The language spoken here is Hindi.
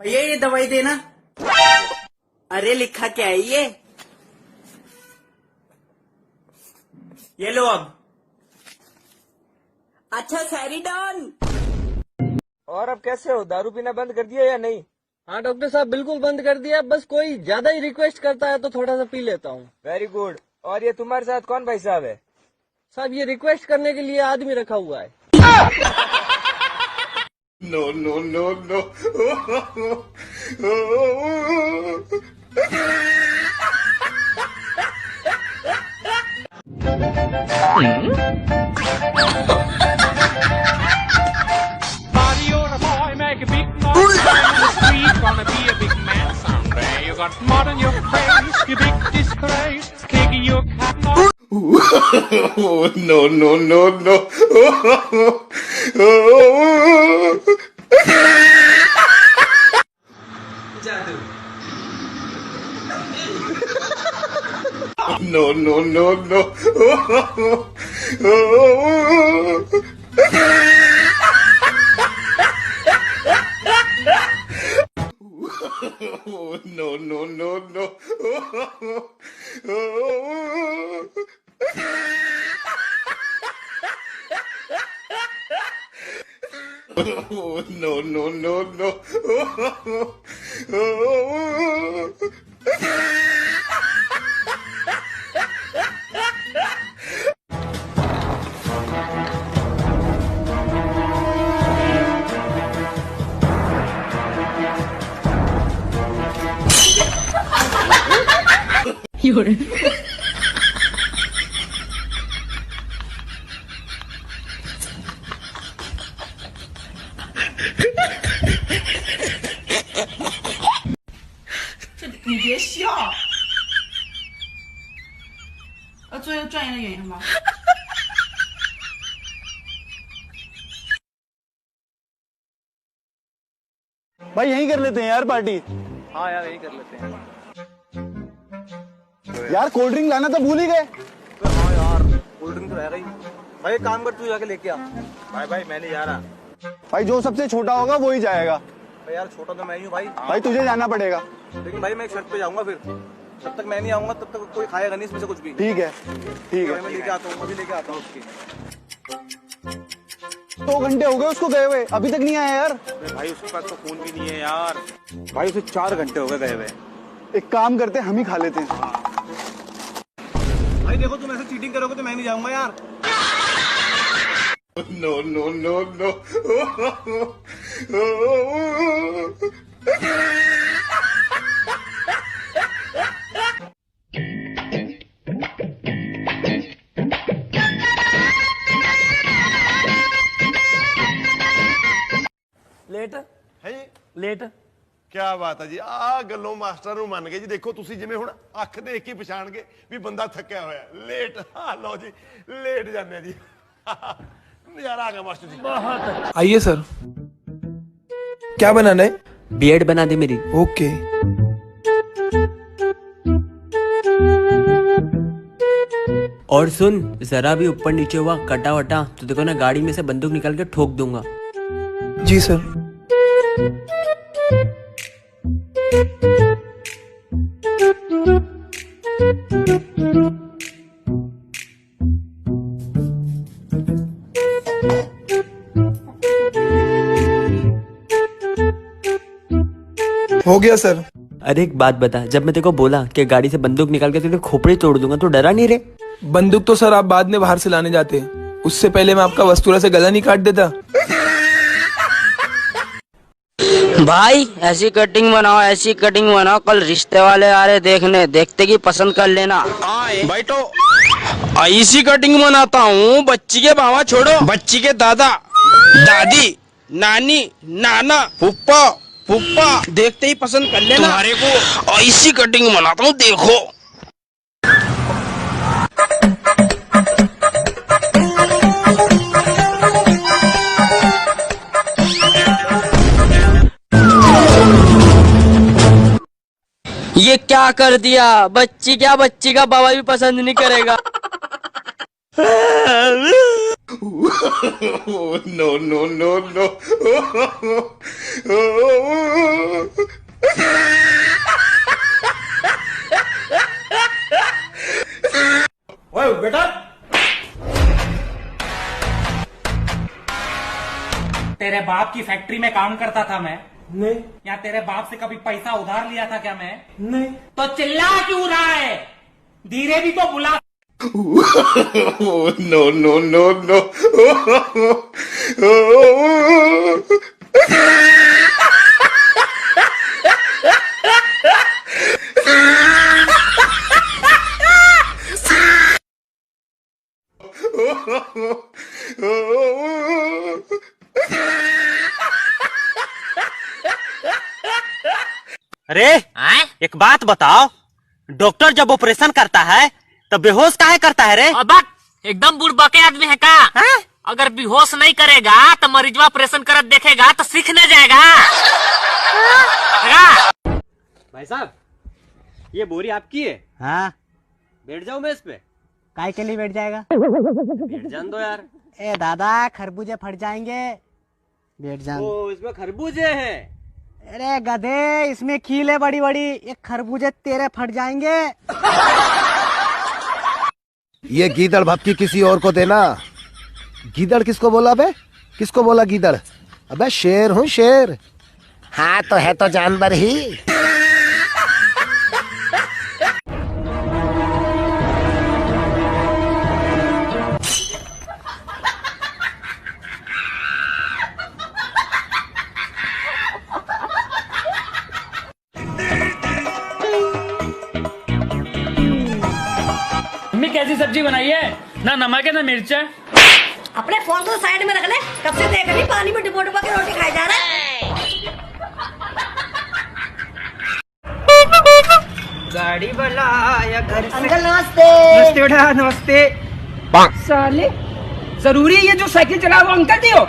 भैया ये दवाई देना। अरे लिखा क्या है ये लो अब। अच्छा सैरिडॉन। और अब कैसे हो, दारू पीना बंद कर दिया या नहीं? हाँ डॉक्टर साहब बिल्कुल बंद कर दिया, बस कोई ज्यादा ही रिक्वेस्ट करता है तो थोड़ा सा पी लेता हूँ। Very good. और ये तुम्हारे साथ कौन भाई साहब है? साहब ये रिक्वेस्ट करने के लिए आदमी रखा हुआ है। No, no, no, no. Body on a boy, make a big noise. In the street, gonna be a big man someday. You got mud on your face, you big disgrace. Kicking your cat off. Oh, no, no, no, no. No, no, no, no. No, no, no, no. No, no, no, no. भाई यहीं कर लेते हैं यार पार्टी। हाँ यार, यही कर लेते हैं। यार कोल्ड ड्रिंक लाना तो भूल ही गए। हाँ यार, कोल्ड ड्रिंक तो रहेगा ही। भाई एक काम कर, तू जाके लेके आ। भाई मैं नहीं जा रहा। भाई जो सबसे छोटा होगा वो ही जाएगा। भाई यार छोटा तो मैं ही हूँ भाई। भाई तुझे जाना पड़ेगा। लेकिन भाई मैं एक शर्त पे जाऊंगा, फिर जब तक मैं नहीं आऊंगा तब तक कोई खाएगा नहीं इसमें से कुछ भी। ठीक है ठीक है। मैं लेके आता हूँ, अभी लेके आता हूँ उसकी। 2 घंटे हो गए उसको गए हुए, अभी तक नहीं आया यार। भाई उसके पास तो फोन भी नहीं है यार। भाई उसे 4 घंटे हो गए गए हुए। एक काम करते हैं, हम ही खा लेते हैं। भाई देखो, तुम ऐसे चीटिंग करोगे तो मैं नहीं जाऊंगा यार। No, no, no, no. Late ਹੈ ਜੀ लेट ਕੀ ਬਾਤ ਹੈ ਜੀ। ਆਹ ਗੱਲੋਂ ਮਾਸਟਰ ਨੂੰ ਮੰਨ ਗਏ ਜੀ। ਦੇਖੋ ਤੁਸੀਂ ਜਿਵੇਂ ਹੁਣ ਅੱਖ ਦੇਖ ਕੇ ਪਛਾਣ ਗਏ ਵੀ ਬੰਦਾ ਥੱਕਿਆ ਹੋਇਆ। ਲੇਟ, ਹਾਂ ਲਓ ਜੀ ਲੇਟ ਜਾਂਦੇ ਆ ਜੀ। ਨਜ਼ਾਰਾ ਆ ਗਿਆ ਮਾਸਟਰ ਜੀ। आइए सर, क्या बनाना है? बीएड बना दे मेरी। ओके। और सुन, जरा भी ऊपर नीचे हुआ कटा वटा तो देखो ना, गाड़ी में से बंदूक निकाल के ठोक दूंगा। जी सर। हो गया सर। अरे एक बात बता, जब मैं तेरे को बोला कि गाड़ी से बंदूक निकाल के तेरे खोपड़ी तोड़ दूंगा तो डरा नहीं रे? बंदूक तो सर आप बाद में बाहर से लाने जाते, उससे पहले मैं आपका वस्तुरा से गला नहीं काट देता। भाई ऐसी कटिंग बनाओ, कल रिश्ते वाले आ रहे देखने, देखते की पसंद कर लेना। भाई तो ऐसी कटिंग बनाता हूँ, बच्ची के बाबा छोड़ो, बच्ची के दादा दादी नानी नाना फूफा देखते ही पसंद कर लेना। तुम्हारे को ऐसी कटिंग बनाता हूँ, देखो। ये क्या कर दिया, बच्ची का बाबा भी पसंद नहीं करेगा। no, no, no, no. ओए बेटा, तेरे बाप की फैक्ट्री में काम करता था मैं। नहीं या तेरे बाप से कभी पैसा उधार लिया था क्या मैं? नहीं। तो चिल्ला क्यों रहा है? धीरे भी तो बुला। no, no, no, no. अरे एक बात बताओ, डॉक्टर जब ऑपरेशन करता है तो बेहोश काहे करता है रे? अबक एकदम बुड़बके आदमी है का? अगर बेहोश नहीं करेगा तो मरीजवा ऑपरेशन करत देखेगा तो सीखने जाएगा। भाई साहब, ये बोरी आपकी है? हाँ, बैठ जाऊं मैं इस पे? काय के लिए बैठ जाएगा? बैठ जान दो यार। ए दादा, खरबूजे फट जाएंगे, बैठ जान। ओ, इसमें खरबूजे हैं। अरे गधे, इसमें कील है बड़ी बड़ी, ये खरबूजे तेरे फट जाएंगे। ये गीदड़ भपकी किसी और को देना। गीदड़ किसको बोला बे? किसको बोला गीदड़? अबे शेर हूँ शेर। हाँ तो है तो जानवर ही। मम्मी कैसी सब्जी बनाई है? ना नमक है ना मिर्च है। अपने फोन को साइड में रख ले, कब से देख रही पानी में डुबो डुबो के रोटी खाई जा रहा है। गाड़ी वाला या घर से। अंकल नमस्ते। नमस्ते बेटा, नमस्ते। साले जरूरी है ये जो साइकिल चला वो अंकल जी हो?